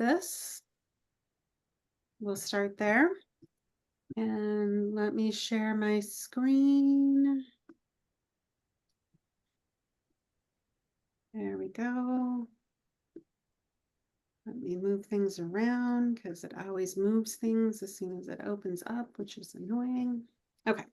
this. We'll start there. And let me share my screen. There we go. Let me move things around because it always moves things as soon as it opens up, which is annoying. Okay.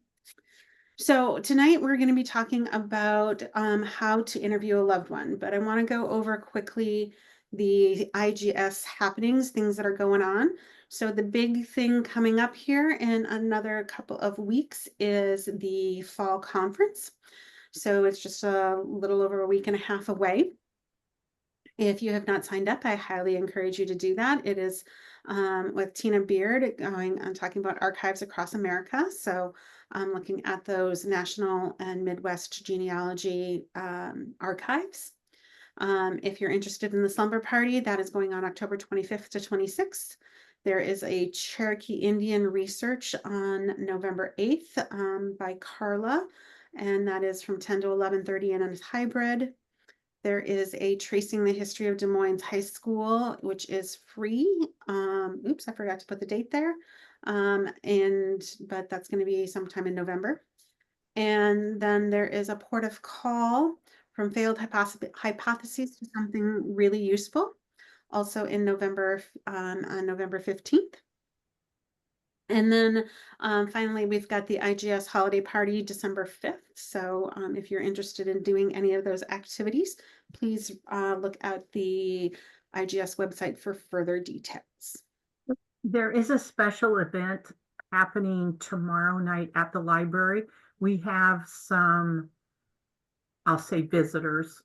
So tonight we're going to be talking about how to interview a loved one, but I want to go over quickly the IGS happenings, things that are going on. So the big thing coming up here in another couple of weeks is the fall conference. So it's just a little over a week and a half away. If you have not signed up, I highly encourage you to do that. It is with Tina Beard going on talking about archives across America. So I'm looking at those national and Midwest genealogy archives. If you're interested in the slumber party, that is going on October 25th to 26th. There is a Cherokee Indian research on November 8th by Carla, and that is from 10 to 11:30 and it's hybrid. There is a Tracing the History of Des Moines High School, which is free. Oops, I forgot to put the date there. But that's going to be sometime in November. And then there is a port of call from failed hypotheses to something really useful, also in November, on November 15th. And then finally, we've got the IGS holiday party December 5th. So if you're interested in doing any of those activities, please look at the IGS website for further details. There is a special event happening tomorrow night at the library. We have some, I'll say visitors.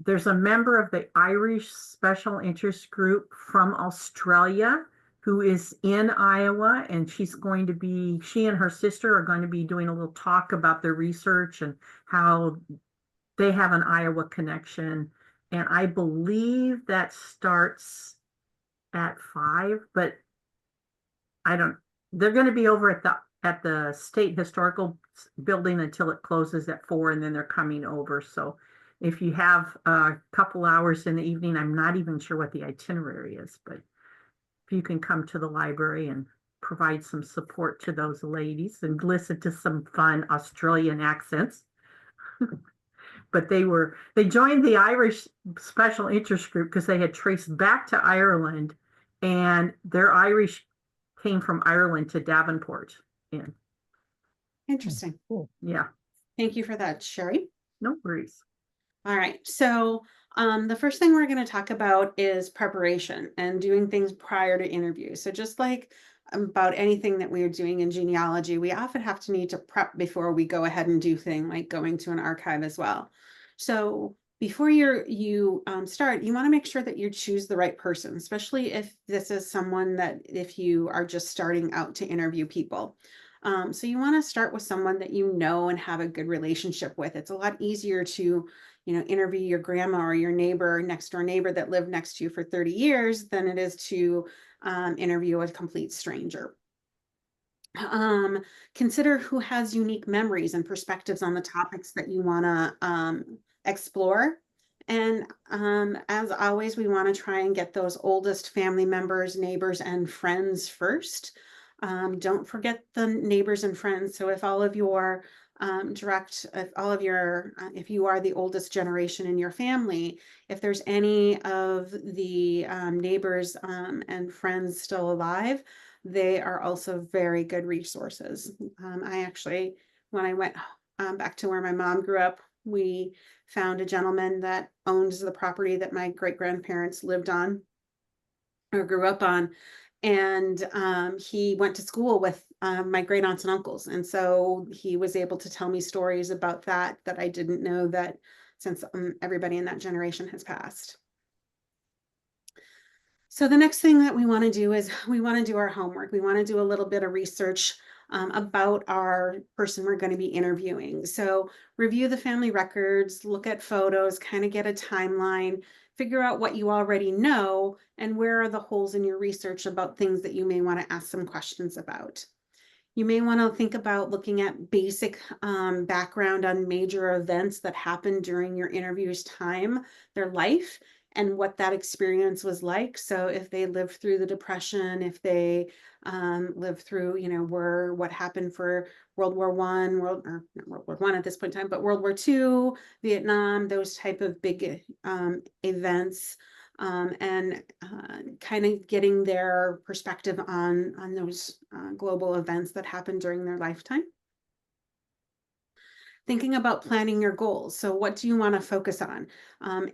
There's a member of the Irish Special Interest Group from Australia who is in Iowa, and she and her sister are going to be doing a little talk about their research and how they have an Iowa connection. And I believe that starts at 5, but they're going to be over at the State Historical Building until it closes at 4, and then they're coming over. So if you have a couple hours in the evening, I'm not even sure what the itinerary is, but if you can come to the library and provide some support to those ladies and listen to some fun Australian accents. But they joined the Irish Special Interest Group because they had traced back to Ireland, and their Irish came from Ireland to Davenport. Yeah. Interesting. Cool. Yeah. Thank you for that, Sherry. No worries. All right. So the first thing we're going to talk about is preparation and doing things prior to interview. So just like about anything that we are doing in genealogy, we often have to need to prep before we go ahead and do things like going to an archive as well. So before you start, you want to make sure that you choose the right person, especially if this is someone that if you are just starting out to interview people. So you want to start with someone that you know and have a good relationship with. It's a lot easier to, interview your grandma or your neighbor, next door neighbor that lived next to you for 30 years than it is to interview a complete stranger. Consider who has unique memories and perspectives on the topics that you want to explore. And as always, we want to try and get those oldest family members, neighbors, and friends first. Don't forget the neighbors and friends. So if all of your if you are the oldest generation in your family, if there's any of the neighbors and friends still alive, they are also very good resources. I actually, when I went back to where my mom grew up, we found a gentleman that owns the property that my great-grandparents lived on or grew up on. And he went to school with my great aunts and uncles. And so he was able to tell me stories about that I didn't know that since everybody in that generation has passed. So the next thing that we want to do is we want to do our homework. We want to do a little bit of research about our person we're going to be interviewing. So review the family records, look at photos, kind of get a timeline, figure out what you already know and where are the holes in your research about things that you may want to ask some questions about. You may want to think about looking at basic background on major events that happened during your interview's time, their life. and what that experience was like. So if they lived through the Depression, if they lived through, what happened for World War One, or not World War One at this point in time, but World War Two, Vietnam, those type of big events, and kind of getting their perspective on those global events that happened during their lifetime. Thinking about planning your goals. So what do you want to focus on?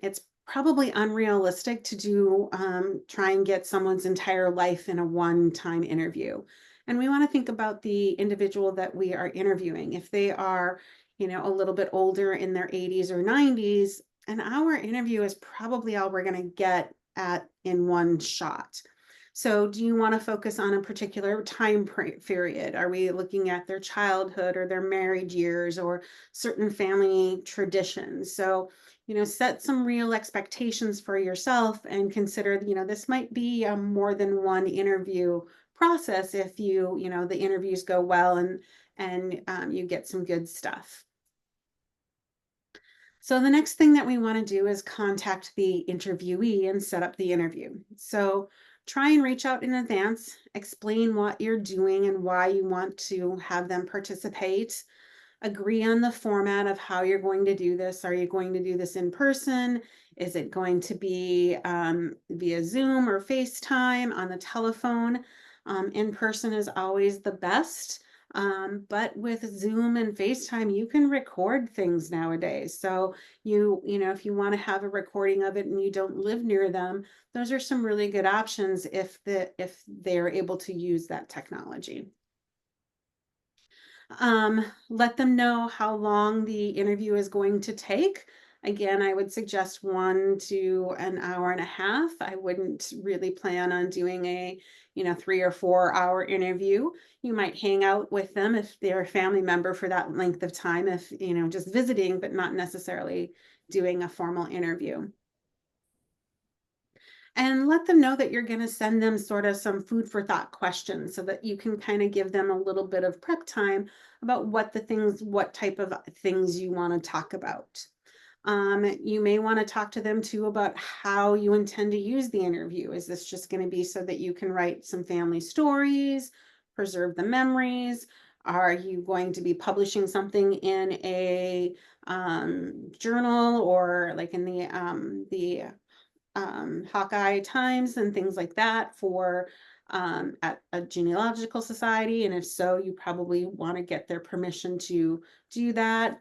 It's probably unrealistic to try and get someone's entire life in a one-time interview. And we want to think about the individual that we are interviewing. If they are, a little bit older in their 80s or 90s, an hour interview is probably all we're going to get at in one shot. So do you want to focus on a particular time period? Are we looking at their childhood or their married years or certain family traditions? So, set some real expectations for yourself and consider, this might be a more than one interview process if the interviews go well and you get some good stuff. So the next thing that we want to do is contact the interviewee and set up the interview. So try and reach out in advance, explain what you're doing and why you want to have them participate. Agree on the format of how you're going to do this. Are you going to do this in person? Is it going to be via Zoom or FaceTime on the telephone? In person is always the best. But with Zoom and FaceTime, you can record things nowadays. So if you want to have a recording of it and you don't live near them, those are some really good options if they're able to use that technology. Let them know how long the interview is going to take. Again, I would suggest 1 to an hour and a half. I wouldn't really plan on doing a 3 or 4 hour interview. You might hang out with them if they're a family member for that length of time, if just visiting, but not necessarily doing a formal interview. And let them know that you're going to send them sort of some food for thought questions so that you can kind of give them a little bit of prep time about what type of things you want to talk about. You may want to talk to them too about how you intend to use the interview. Is this just going to be so that you can write some family stories, preserve the memories? Are you going to be publishing something in a journal or like in the Hawkeye Times and things like that for at a genealogical society? And if so, you probably want to get their permission to do that.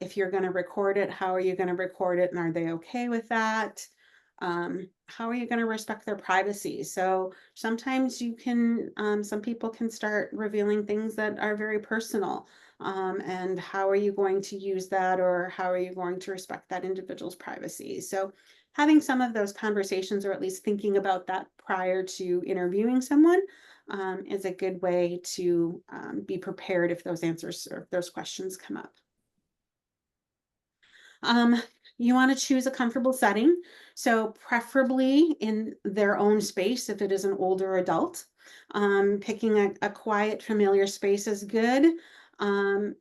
If you're going to record it, how are you going to record it? And are they okay with that? How are you going to respect their privacy? So sometimes some people can start revealing things that are very personal. And how are you going to use that, or how are you going to respect that individual's privacy? So having some of those conversations, or at least thinking about that prior to interviewing someone, is a good way to be prepared if those answers or if those questions come up. You want to choose a comfortable setting, so preferably in their own space if it is an older adult. Picking a quiet, familiar space is good.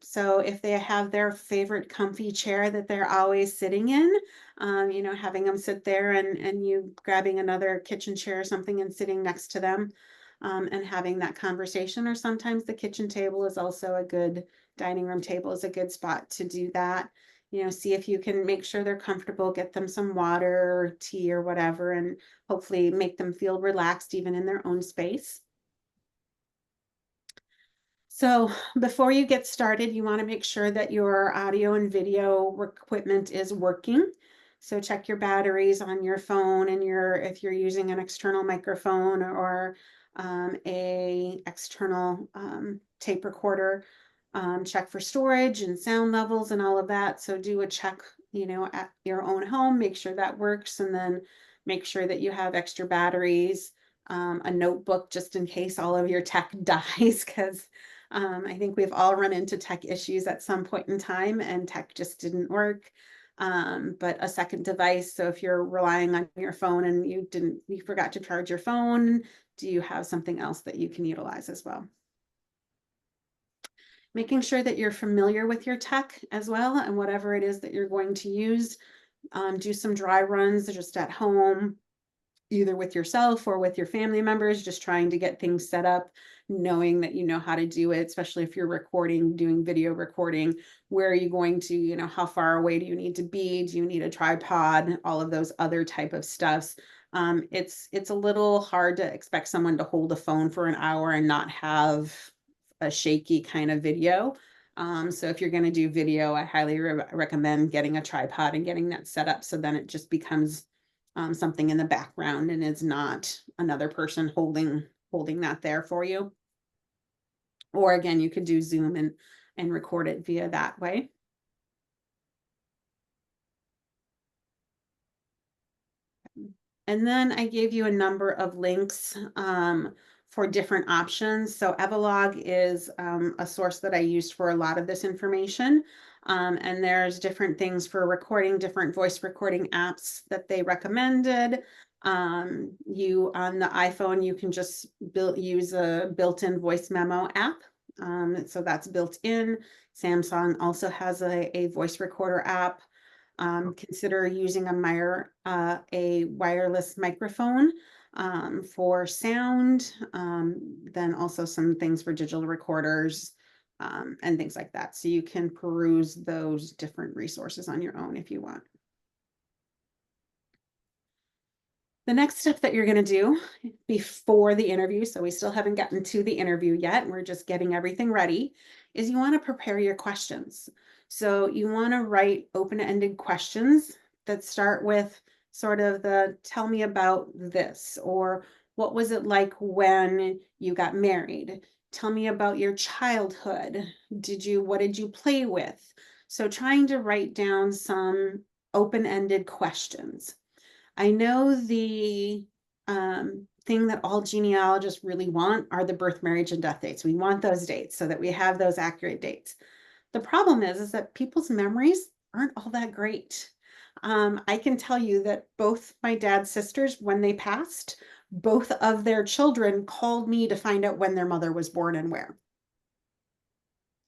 So if they have their favorite comfy chair that they're always sitting in, having them sit there and you grabbing another kitchen chair or something and sitting next to them, and having that conversation. Or sometimes the kitchen table is also a good, dining room table is a good spot to do that. See if you can make sure they're comfortable, get them some water or tea or whatever, and hopefully make them feel relaxed even in their own space. So before you get started, you want to make sure that your audio and video equipment is working. So check your batteries on your phone and if you're using an external microphone or a external tape recorder. Check for storage and sound levels and all of that. So do a check, at your own home, make sure that works, and then make sure that you have extra batteries, a notebook just in case all of your tech dies, because I think we've all run into tech issues at some point in time and tech just didn't work. But a second device, so if you're relying on your phone and you forgot to charge your phone, do you have something else that you can utilize as well? Making sure that you're familiar with your tech as well and whatever it is that you're going to use. do some dry runs just at home, either with yourself or with your family members, just trying to get things set up, knowing that you know how to do it, especially if you're recording, doing video recording. Where are you going to, how far away do you need to be? Do you need a tripod? All of those other type of stuffs. It's a little hard to expect someone to hold a phone for an hour and not have a shaky kind of video. So if you're going to do video, I highly recommend getting a tripod and getting that set up, so then it just becomes something in the background and is not another person holding that there for you. Or again, you could do Zoom and record it via that way. And then I gave you a number of links for different options. So Evalog is a source that I used for a lot of this information. And there's different things for recording, different voice recording apps that they recommended. You on the iPhone, you can just use a built-in voice memo app. So that's built in. Samsung also has a voice recorder app. Consider using a wireless microphone for sound, then also some things for digital recorders and things like that. So you can peruse those different resources on your own if you want. The next step that you're going to do before the interview, so we still haven't gotten to the interview yet, we're just getting everything ready, is you want to prepare your questions. So you want to write open-ended questions that start with sort of the tell me about this, or what was it like when you got married? Tell me about your childhood. What did you play with? So trying to write down some open-ended questions. I know the thing that all genealogists really want are the birth, marriage, and death dates. We want those dates so that we have those accurate dates. The problem is that people's memories aren't all that great. I can tell you that both my dad's sisters, when they passed, both of their children called me to find out when their mother was born and where.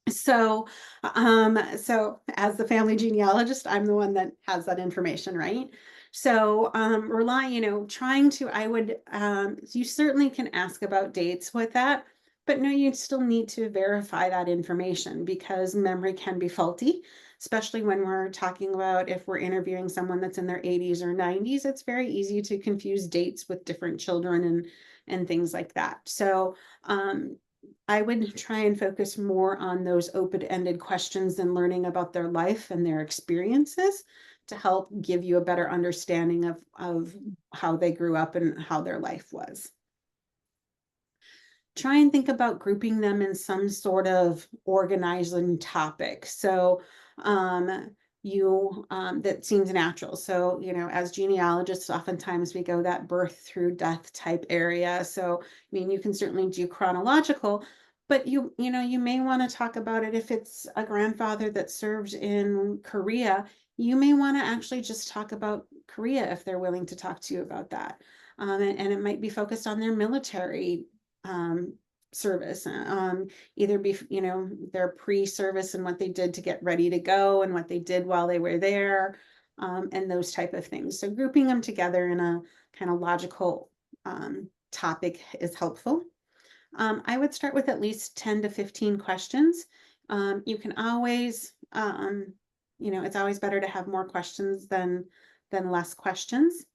So as the family genealogist, I'm the one that has that information, right? So trying to, you certainly can ask about dates with that, but no, you still need to verify that information because memory can be faulty, especially when we're talking about if we're interviewing someone that's in their 80s or 90s. It's very easy to confuse dates with different children and things like that. So I would try and focus more on those open-ended questions and learning about their life and their experiences to help give you a better understanding of how they grew up and how their life was. Try and think about grouping them in some sort of organizing topic. So that seems natural. So, as genealogists, oftentimes we go that birth through death type area. So, I mean, you can certainly do chronological, but you may want to talk about it. If it's a grandfather that served in Korea, you may want to actually just talk about Korea if they're willing to talk to you about that. And it might be focused on their military service, either their pre-service and what they did to get ready to go and what they did while they were there, and those type of things. So grouping them together in a kind of logical topic is helpful. I would start with at least 10 to 15 questions. You can always, it's always better to have more questions than less questions.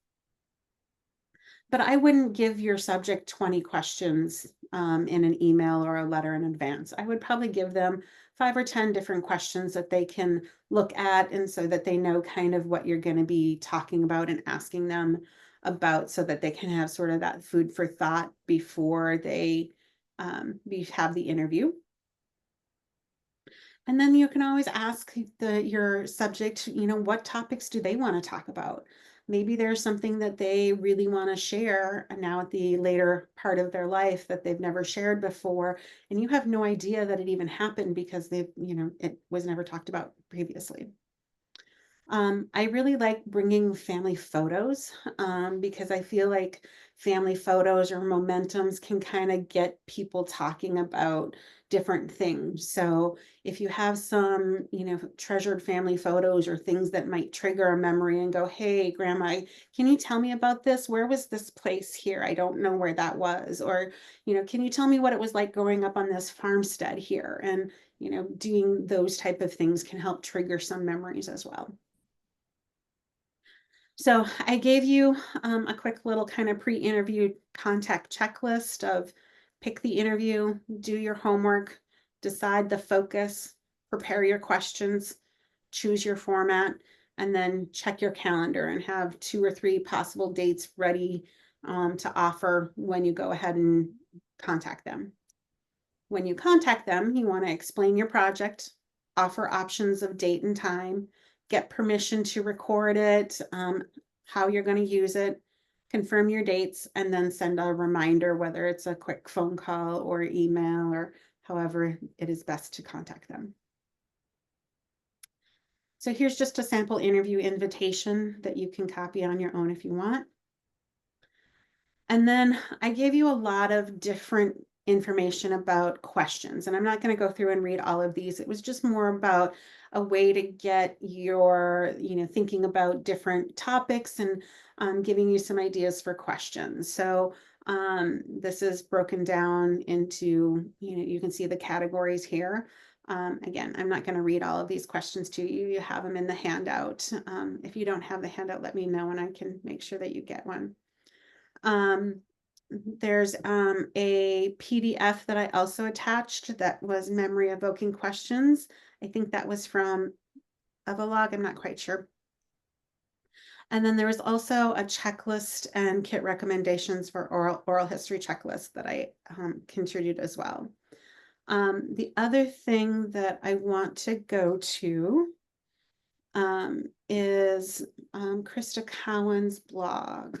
But I wouldn't give your subject 20 questions in an email or a letter in advance. I would probably give them 5 or 10 different questions that they can look at, and so that they know kind of what you're going to be talking about and asking them about, so that they can have sort of that food for thought before they have the interview. And then you can always ask your subject, what topics do they want to talk about? Maybe there's something that they really want to share now at the later part of their life that they've never shared before, and you have no idea that it even happened because it was never talked about previously. I really like bringing family photos because I feel like family photos or momentums can kind of get people talking about different things. So if you have some, treasured family photos or things that might trigger a memory and go, hey, grandma, can you tell me about this? Where was this place here? I don't know where that was. Or, can you tell me what it was like growing up on this farmstead here? And, doing those type of things can help trigger some memories as well. So I gave you a quick little kind of pre-interview contact checklist of pick the interview, do your homework, decide the focus, prepare your questions, choose your format, and then check your calendar and have 2 or 3 possible dates ready to offer when you go ahead and contact them. When you contact them, you want to explain your project, offer options of date and time, get permission to record it, how you're going to use it, confirm your dates, and then send a reminder, whether it's a quick phone call or email or however it is best to contact them. So here's just a sample interview invitation that you can copy on your own if you want. And then I gave you a lot of different information about questions, and I'm not going to go through and read all of these. It was just more about a way to get your, thinking about different topics and giving you some ideas for questions. So this is broken down into, you can see the categories here. Again, I'm not going to read all of these questions to you. You have them in the handout. If you don't have the handout, let me know and I can make sure that you get one. There's a PDF that I also attached that was memory evoking questions. I think that was from Evolog, I'm not quite sure. And then there was also a checklist and kit recommendations for oral history checklist that I contributed as well. The other thing that I want to go to is Krista Cowan's blog.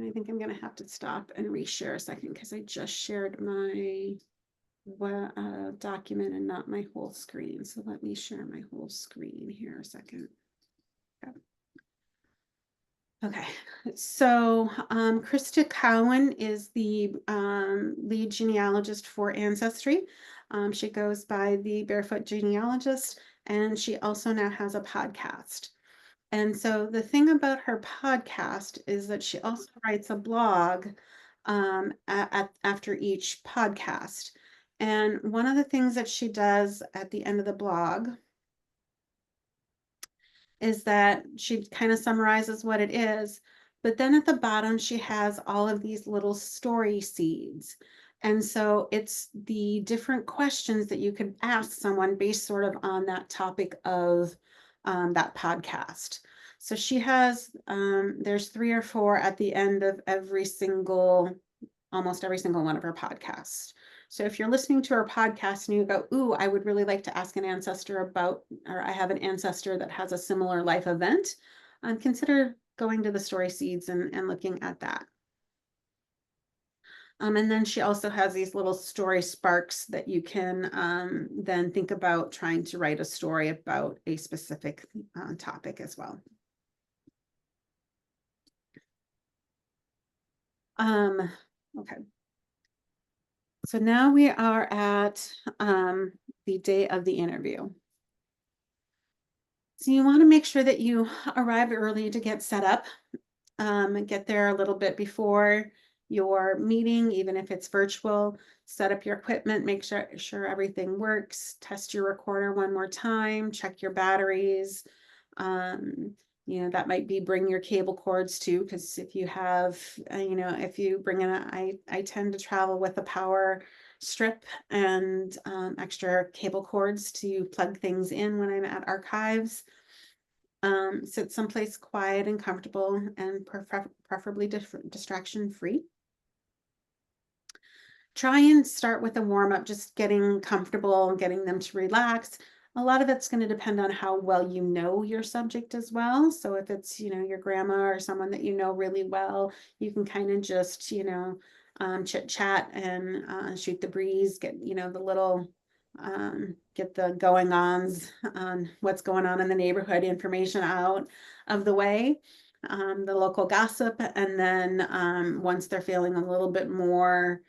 I think I'm going to have to stop and reshare a second because I just shared my document and not my whole screen. So let me share my whole screen here a second. Okay, so Krista Cowan is the lead genealogist for Ancestry. She goes by the Barefoot Genealogist, and she also now has a podcast. And so the thing about her podcast is that she also writes a blog after each podcast. And one of the things that she does at the end of the blog is that she kind of summarizes what it is, but then at the bottom she has all of these little story seeds. And so it's the different questions that you could ask someone based sort of on that topic of that podcast. So she has, there's 3 or 4 at the end of almost every single one of her podcasts. So if you're listening to her podcast and you go, ooh, I would really like to ask an ancestor about, or I have an ancestor that has a similar life event, consider going to the story seeds and looking at that. And then she also has these little story sparks that you can then think about trying to write a story about a specific topic as well. Okay. So now we are at the day of the interview. So you want to make sure that you arrive early to get set up, get there a little bit before your meeting, even if it's virtual, set up your equipment, make sure everything works, test your recorder one more time, check your batteries. That might be bring your cable cords too, because if you have, if you bring in I tend to travel with a power strip and extra cable cords to plug things in when I'm at archives. Sit someplace quiet and comfortable and preferably distraction free. Try and start with a warm up, just getting comfortable, getting them to relax. A lot of it's going to depend on how well you know your subject as well. So if it's, your grandma or someone that you know really well, you can kind of just, chit chat and shoot the breeze, get, the little get the going ons on what's going on in the neighborhood information out of the way, the local gossip. And then once they're feeling a little bit more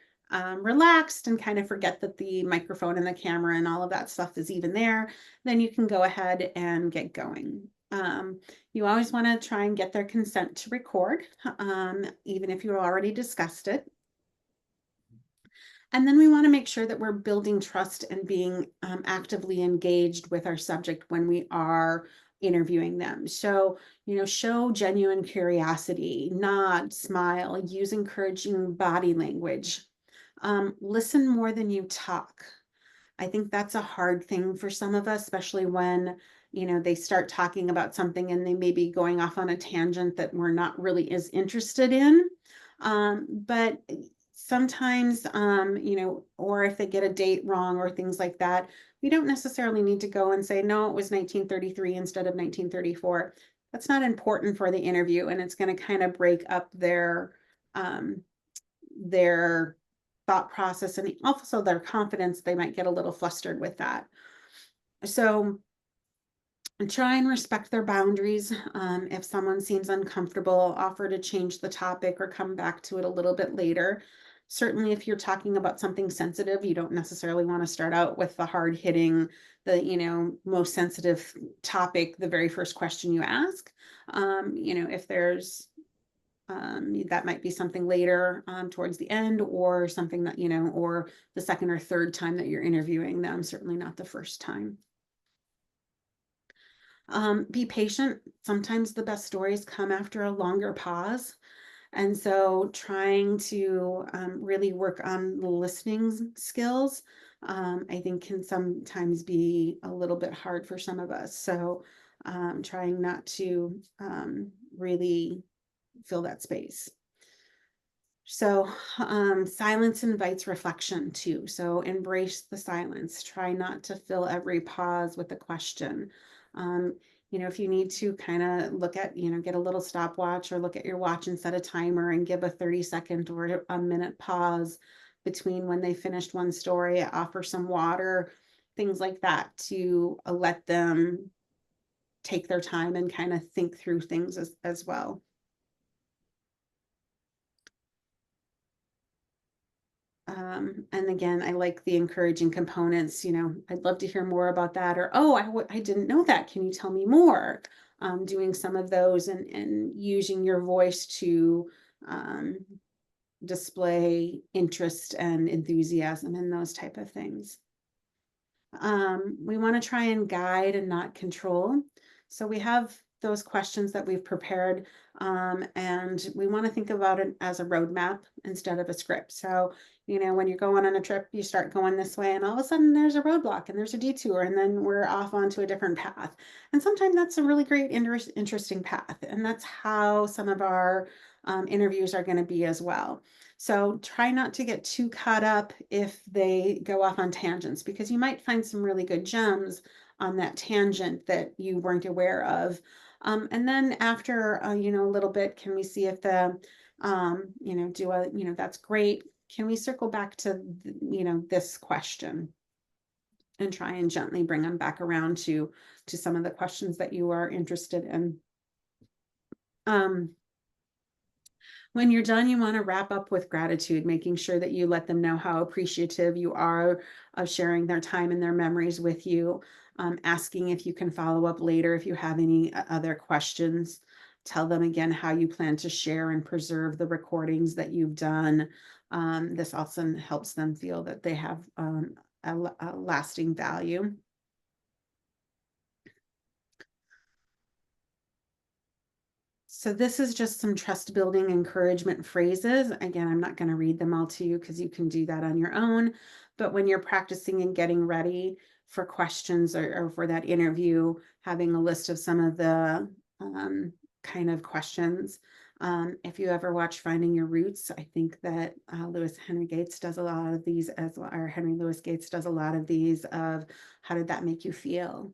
relaxed and kind of forget that the microphone and the camera and all of that stuff is even there, then you can go ahead and get going. You always want to try and get their consent to record, even if you already discussed it. And then we want to make sure that we're building trust and being actively engaged with our subject when we are interviewing them. So, show genuine curiosity, nod, smile, use encouraging body language. Listen more than you talk. I think that's a hard thing for some of us, especially when, they start talking about something and they may be going off on a tangent that we're not really as interested in. But sometimes, or if they get a date wrong or things like that, we don't necessarily need to go and say, no, it was 1933 instead of 1934. That's not important for the interview, and it's going to kind of break up their thought process and also their confidence. They might get a little flustered with that. So try and respect their boundaries. If someone seems uncomfortable, offer to change the topic or come back to it a little bit later. Certainly, if you're talking about something sensitive, you don't necessarily want to start out with the hard hitting, the most sensitive topic the very first question you ask. If there's that might be something later towards the end, or something that, or the second or third time that you're interviewing them, certainly not the first time. Be patient. Sometimes the best stories come after a longer pause. And so trying to really work on the listening skills, I think can sometimes be a little bit hard for some of us. So trying not to really fill that space. So silence invites reflection too. So embrace the silence. Try not to fill every pause with a question. If you need to kind of look at, get a little stopwatch or look at your watch and set a timer and give a 30-second or a minute pause between when they finished one story, offer some water, things like that, to let them take their time and kind of think through things as well. And again, I like the encouraging components. I'd love to hear more about that, or, oh, I didn't know that. Can you tell me more? Doing some of those and using your voice to display interest and enthusiasm and those type of things. We want to try and guide and not control. So we have those questions that we've prepared, and we want to think about it as a roadmap instead of a script. So, when you're going on a trip, you start going this way, and all of a sudden there's a roadblock and there's a detour, and then we're off onto a different path. And sometimes that's a really great, interesting path. And that's how some of our interviews are going to be as well. So try not to get too caught up if they go off on tangents, because you might find some really good gems on that tangent that you weren't aware of. And then after, a little bit, can we see if the, that's great. Can we circle back to, this question and try and gently bring them back around to some of the questions that you are interested in. When you're done, you want to wrap up with gratitude, making sure that you let them know how appreciative you are of sharing their time and their memories with you. Asking if you can follow up later if you have any other questions. Tell them again how you plan to share and preserve the recordings that you've done. This also helps them feel that they have a lasting value. So this is just some trust building encouragement phrases. Again, I'm not going to read them all to you because you can do that on your own. But when you're practicing and getting ready for questions or for that interview, having a list of some of the kind of questions. If you ever watch Finding Your Roots, I think that Henry Louis Gates does a lot of these of how did that make you feel?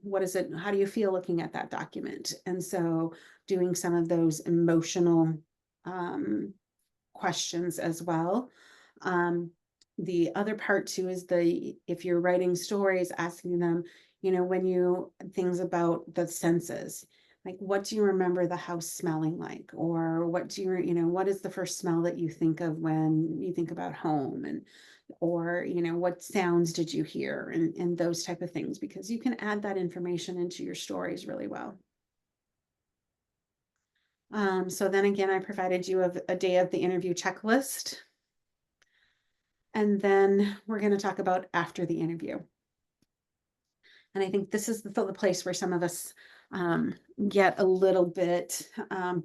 What is it? How do you feel looking at that document? And so doing some of those emotional questions as well. the other part too is if you're writing stories, asking them, things about the senses, like what do you remember the house smelling like, or what is the first smell that you think of when you think about home, and or what sounds did you hear, and those type of things, because you can add that information into your stories really well. So then again, I provided you a day of the interview checklist. And then we're going to talk about after the interview. And I think this is the place where some of us get a little bit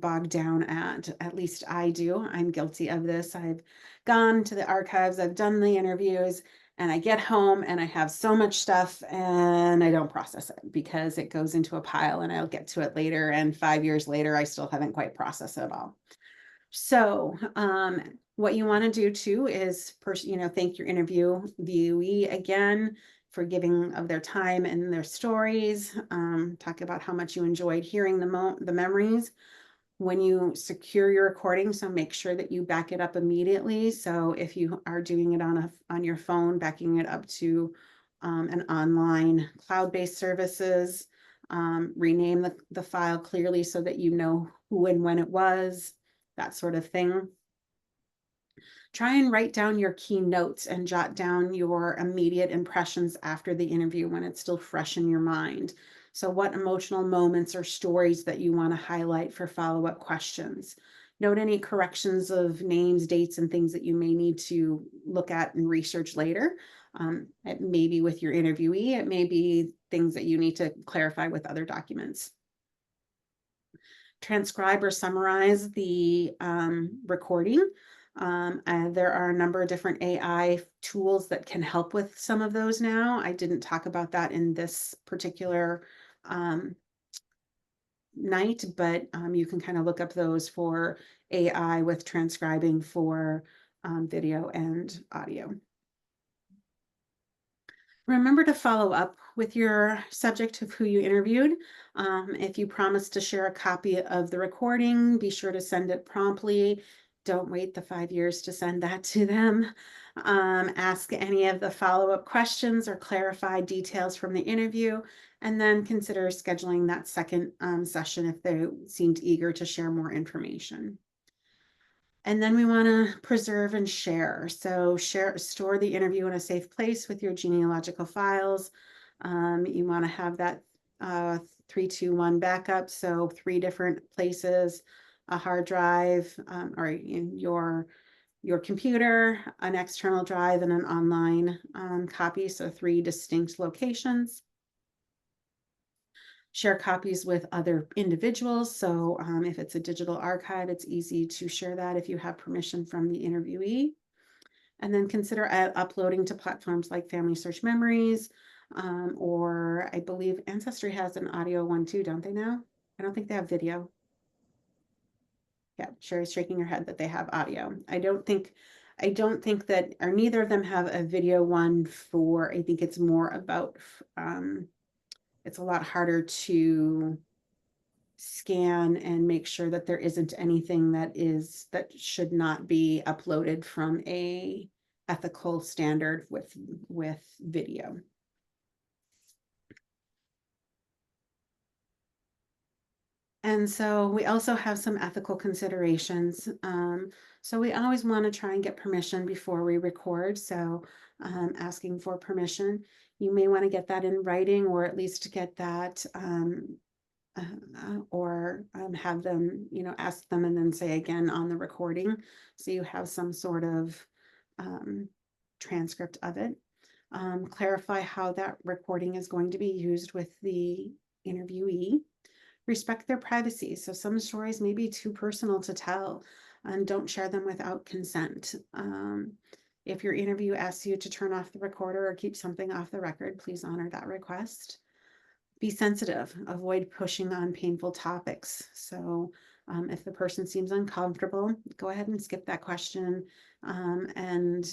bogged down at least I do. I'm guilty of this. I've gone to the archives, I've done the interviews, and I get home and I have so much stuff and I don't process it because it goes into a pile and I'll get to it later. And 5 years later, I still haven't quite processed it all. So what you want to do too is thank your interviewee again for giving of their time and their stories. Talk about how much you enjoyed hearing the memories when you secure your recording. So make sure that you back it up immediately. So if you are doing it on your phone, backing it up to an online cloud-based services, rename the file clearly so that you know who and when it was, that sort of thing. Try and write down your key notes and jot down your immediate impressions after the interview when it's still fresh in your mind. So what emotional moments or stories that you want to highlight for follow-up questions. Note any corrections of names, dates, and things that you may need to look at and research later. It may be with your interviewee, it may be things that you need to clarify with other documents. Transcribe or summarize the recording. There are a number of different AI tools that can help with some of those now. I didn't talk about that in this particular night, but you can kind of look up those for AI with transcribing for video and audio. Remember to follow up with your subject of who you interviewed. If you promise to share a copy of the recording, be sure to send it promptly. Don't wait the 5 years to send that to them. Ask any of the follow-up questions or clarify details from the interview, and then consider scheduling that second session if they seemed eager to share more information. And then we want to preserve and share. So store the interview in a safe place with your genealogical files. You want to have that 3-2-1 backup. So 3 different places, a hard drive, or in your computer, an external drive, and an online copy. So 3 distinct locations. Share copies with other individuals. So if it's a digital archive, it's easy to share that if you have permission from the interviewee. And then consider uploading to platforms like Family Search Memories, or I believe Ancestry has an audio one too, don't they now? I don't think they have video. Yeah, Sherry's shaking her head that they have audio. I don't think that, or neither of them have a video one for, I think it's more about, it's a lot harder to scan and make sure that there isn't anything that should not be uploaded from a ethical standard with video. And so we also have some ethical considerations. So we always want to try and get permission before we record. So asking for permission, you may want to get that in writing, or at least get that or have them, ask them and then say again on the recording. So you have some sort of transcript of it. Clarify how that recording is going to be used with the interviewee. Respect their privacy. So some stories may be too personal to tell, and don't share them without consent. If your interview asks you to turn off the recorder or keep something off the record, please honor that request. Be sensitive, avoid pushing on painful topics. So if the person seems uncomfortable, go ahead and skip that question. And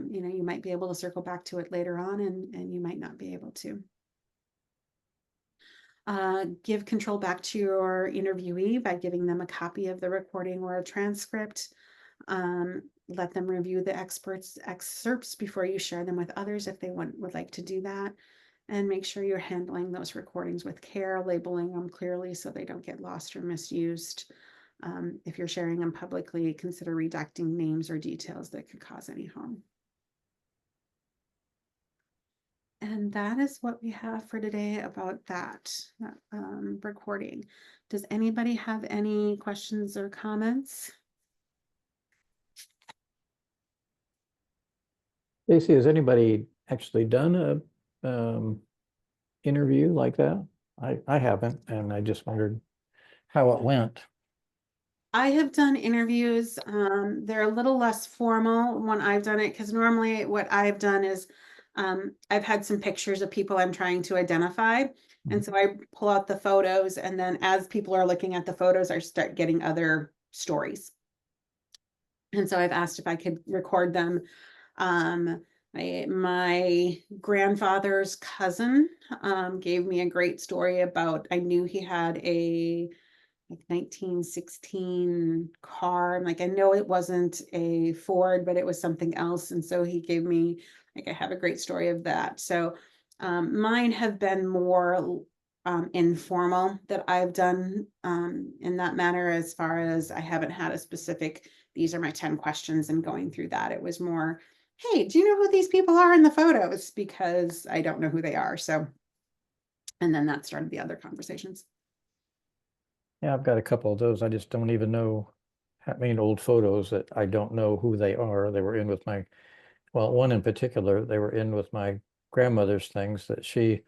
you might be able to circle back to it later on, and you might not be able to. Give control back to your interviewee by giving them a copy of the recording or a transcript. let them review the excerpts before you share them with others if they would like to do that. And make sure you're handling those recordings with care, labeling them clearly so they don't get lost or misused. If you're sharing them publicly, consider redacting names or details that could cause any harm. And that is what we have for today about that recording. Does anybody have any questions or comments? Stacy, has anybody actually done a interview like that? I haven't, and I just wondered how it went. I have done interviews. They're a little less formal when I've done it, because normally what I've done is I've had some pictures of people I'm trying to identify. And so I pull out the photos, and then as people are looking at the photos, I start getting other stories. And so I've asked if I could record them. My grandfather's cousin gave me a great story about, I knew he had a like 1916 car. I'm like, I know it wasn't a Ford, but it was something else. And so he gave me, like, I have a great story of that. So mine have been more informal that I've done in that manner, as far as I haven't had a specific, these are my 10 questions and going through that. It was more, hey, do you know who these people are in the photos? Because I don't know who they are. So, and then that started the other conversations. Yeah, I've got a couple of those. I just don't even know how many old photos that I don't know who they are. They were in with my, well, one in particular, they were in with my grandmother's things that she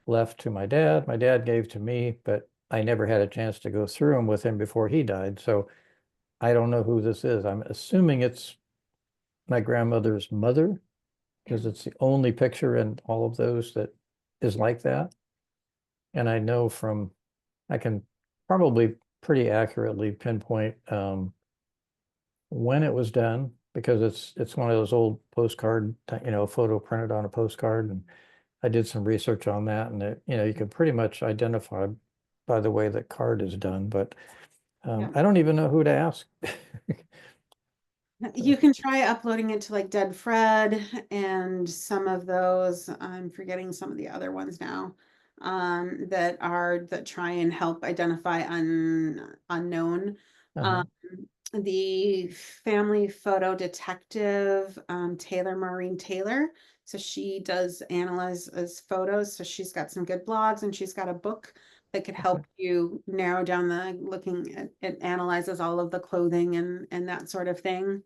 left to my dad. My dad gave to me, but I never had a chance to go through them with him before he died. So I don't know who this is. I'm assuming it's my grandmother's mother, because it's the only picture in all of those that is like that. And I know from, I can probably pretty accurately pinpoint when it was done, because it's one of those old postcard, photo printed on a postcard. And I did some research on that, and you can pretty much identify by the way the card is done, but Yeah. I don't even know who to ask. You can try uploading it to like Dead Fred and some of those. I'm forgetting some of the other ones now that try and help identify unknown. Uh-huh. The family photo detective, Taylor Maureen Taylor. So she does analyze photos. So she's got some good blogs, and she's got a book that could help you narrow down the looking at, it analyzes all of the clothing and that sort of thing.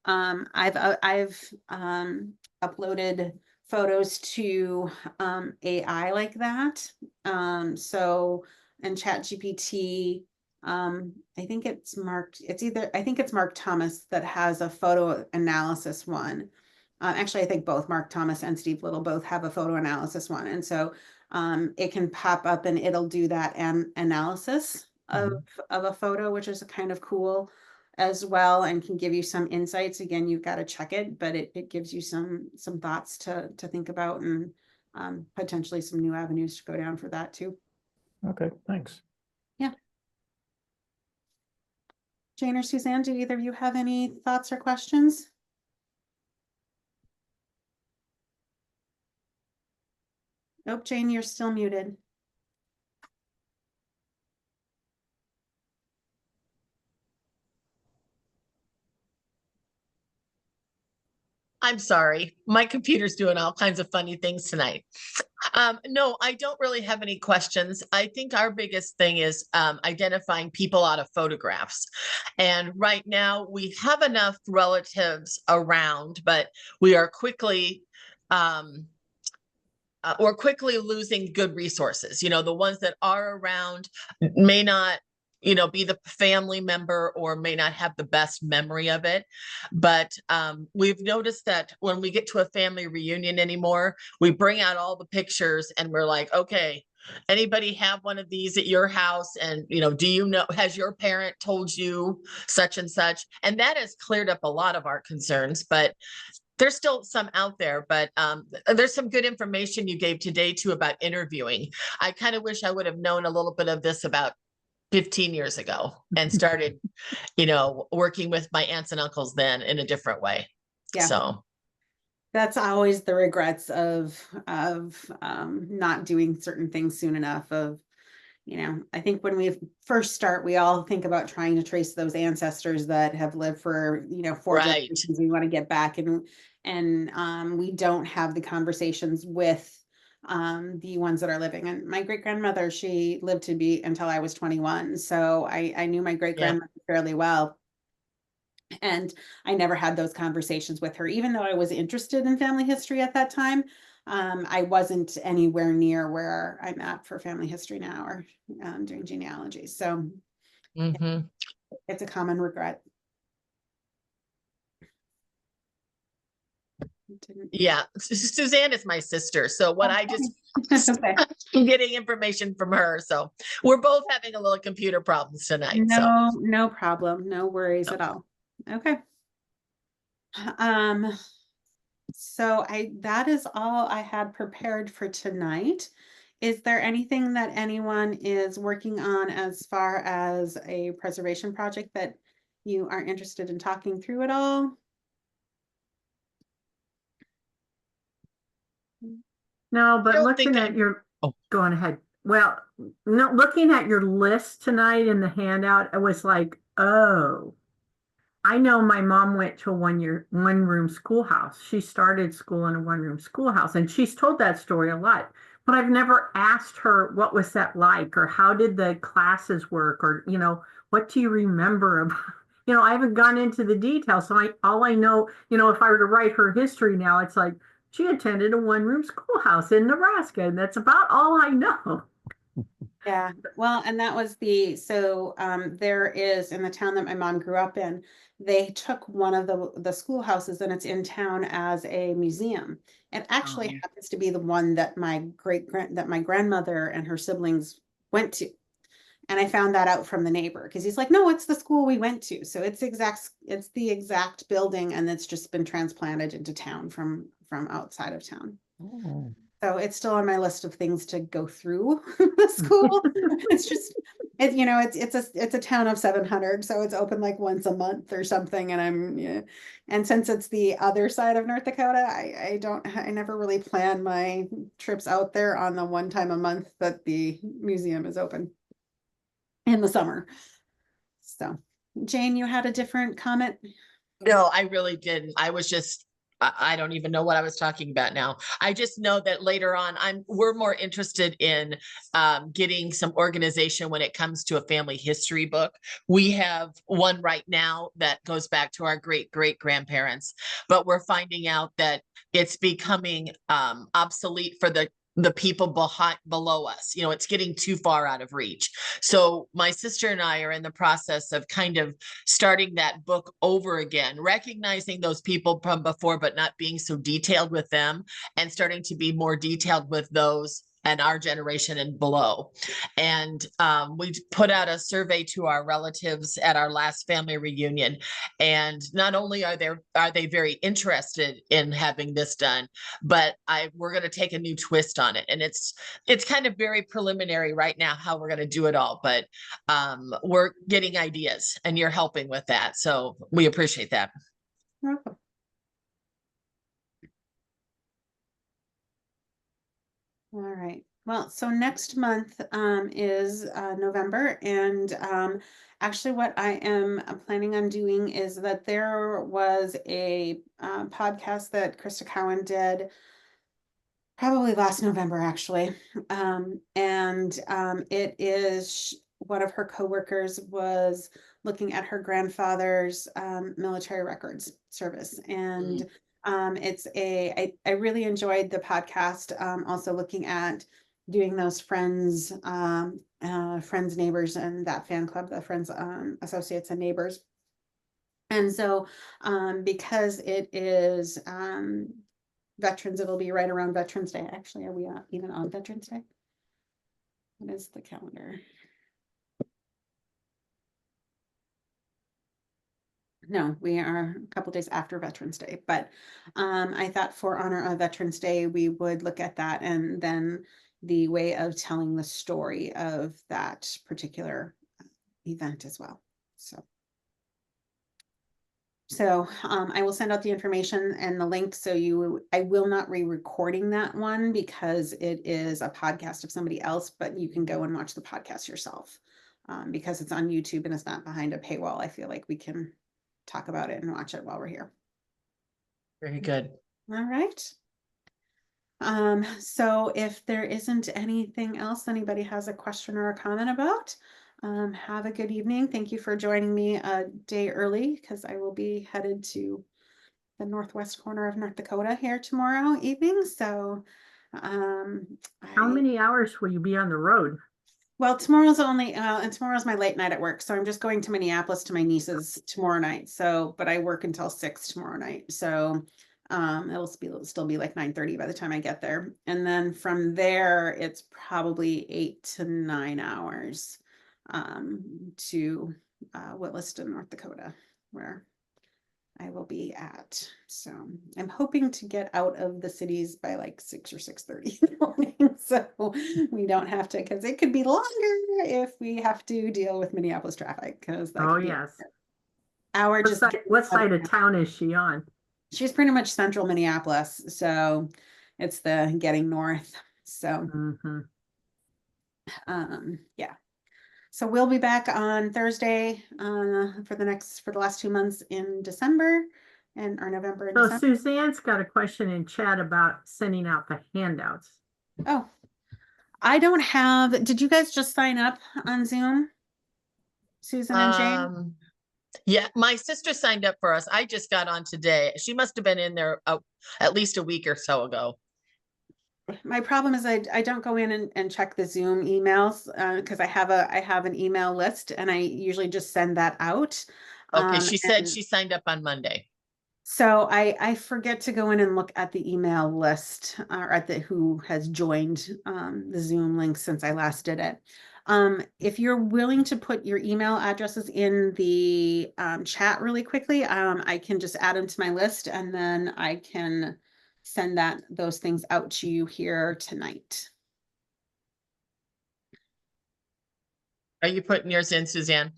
I've uploaded photos to AI like that. So and ChatGPT, I think it's marked, it's either, I think it's Mark Thomas that has a photo analysis one. Actually, I think both Mark Thomas and Steve Little both have a photo analysis one. And so it can pop up and it'll do that analysis of a photo, which is kind of cool as well, and can give you some insights. Again, you've got to check it, but it gives you some thoughts to think about, and potentially some new avenues to go down for that too. Okay, thanks. Yeah. Jane or Suzanne, do either of you have any thoughts or questions? Nope, Jane, you're still muted. I'm sorry. My computer's doing all kinds of funny things tonight. No, I don't really have any questions. I think our biggest thing is identifying people out of photographs. And right now we have enough relatives around, but we are quickly we're quickly losing good resources. The ones that are around may not be the family member, or may not have the best memory of it. But we've noticed that when we get to a family reunion anymore, we bring out all the pictures and we're like, okay, anybody have one of these at your house? And has your parent told you such and such? And that has cleared up a lot of our concerns, but there's still some out there. But there's some good information you gave today too about interviewing. I kind of wish I would have known a little bit of this about 15 years ago and started, you know, working with my aunts and uncles then in a different way. Yeah. So, That's always the regrets of not doing certain things soon enough. Of, I think when we first start, we all think about trying to trace those ancestors that have lived for, 4 right. generations. We want to get back, and we don't have the conversations with the ones that are living. And my great grandmother, she lived to be until I was 21, so I knew my great grandmother fairly well. And I never had those conversations with her, even though I was interested in family history at that time. I wasn't anywhere near where I'm at for family history now, or doing genealogy. So Hmm. it's a common regret. Yeah. Suzanne is my sister. So what I just Okay. I'm getting information from her. So we're both having a little computer problems tonight. So No problem. No worries at all. Okay. So that is all I had prepared for tonight. Is there anything that anyone is working on as far as a preservation project that you are interested in talking through at all? No, but don't think looking I- at your, Oh. go on ahead. Well, no, looking at your list tonight in the handout, I was like, oh, I know my mom went to a one-room schoolhouse. She started school in a one-room schoolhouse, and she's told that story a lot. But I've never asked her what was that like, or how did the classes work, or what do you remember about? I haven't gone into the details. So all I know, if I were to write her history now, it's like she attended a one-room schoolhouse in Nebraska, and that's about all I know. Yeah, well, and that was there is, in the town that my mom grew up in, they took one of the schoolhouses, and it's in town as a museum. It actually Oh. happens to be the one that my grandmother and her siblings went to. And I found that out from the neighbor, because he's like, no, it's the school we went to. So it's the exact building, and it's just been transplanted into town from outside of town. Oh. So it's still on my list of things to go through the school. It's a town of 700, so it's open like once a month or something. And since it's the other side of North Dakota, I never really plan my trips out there on the one time a month that the museum is open in the summer. So, Jane, you had a different comment? No, I really didn't. I was just, I don't even know what I was talking about now. I just know that later on, we're more interested in getting some organization when it comes to a family history book. We have one right now that goes back to our great grandparents, but we're finding out that it's becoming obsolete for the people below us. It's getting too far out of reach. So my sister and I are in the process of kind of starting that book over again, recognizing those people from before, but not being so detailed with them, and starting to be more detailed with those and our generation and below. And we put out a survey to our relatives at our last family reunion. And not only are they very interested in having this done, but we're going to take a new twist on it. And it's kind of very preliminary right now how we're going to do it all, but we're getting ideas, and you're helping with that. So we appreciate that. You're welcome. All right. Well, so next month is November, and actually what I am planning on doing is that there was a podcast that Krista Cowan did probably last November, actually. It is one of her coworkers was looking at her grandfather's military records service. And I really enjoyed the podcast. Also looking at doing those friends, neighbors, and that fan club, the friends, associates and neighbors. And so because it is Veterans, it'll be right around Veterans Day. Actually, are we even on Veterans Day? What is the calendar? No, we are a couple days after Veterans Day, but I thought for honor of Veterans Day, we would look at that, and then the way of telling the story of that particular event as well. So I will send out the information and the link. So I will not re-recording that one because it is a podcast of somebody else, but you can go and watch the podcast yourself. Because it's on YouTube and it's not behind a paywall, I feel like we can talk about it and watch it while we're here. Very good. All right. So if there isn't anything else anybody has a question or a comment about, have a good evening. Thank you for joining me a day early because I will be headed to the northwest corner of North Dakota here tomorrow evening. So How many hours will you be on the road? well, tomorrow's and tomorrow's my late night at work. So I'm just going to Minneapolis to my niece's tomorrow night. So, but I work until 6 tomorrow night. So it'll still be like 9:30 by the time I get there. And then from there, it's probably 8 to 9 hours to Williston, North Dakota, where I will be at. So I'm hoping to get out of the cities by like 6 or 6:30 in the morning. So we don't have to, because it could be longer if we have to deal with Minneapolis traffic. Because Oh, yes. hour just What side of town is she on? she's pretty much central Minneapolis. So it's the getting north. So yeah. So we'll be back on Thursday for the last 2 months in December or November and So December. Suzanne's got a question in chat about sending out the handouts. Oh, I don't have, did you guys just sign up on Zoom? Susan and Jane? Yeah, my sister signed up for us. I just got on today. She must have been in there at least a week or so ago. My problem is I don't go in and check the Zoom emails because I have an email list and I usually just send that out. Okay, she said she signed up on Monday. So I forget to go in and look at the email list or at who has joined the Zoom link since I last did it. If you're willing to put your email addresses in the chat really quickly, I can just add them to my list and then I can send those things out to you here tonight. Are you putting yours in, Suzanne?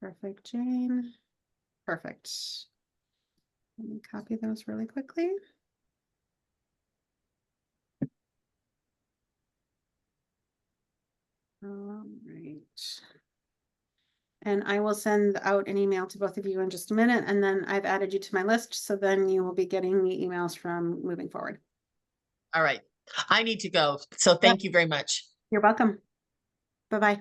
Perfect, Jane. Perfect. Let me copy those really quickly. All right. And I will send out an email to both of you in just a minute, and then I've added you to my list, so then you will be getting the emails from moving forward. All right. I need to go. So thank you very much. You're welcome. Bye-bye.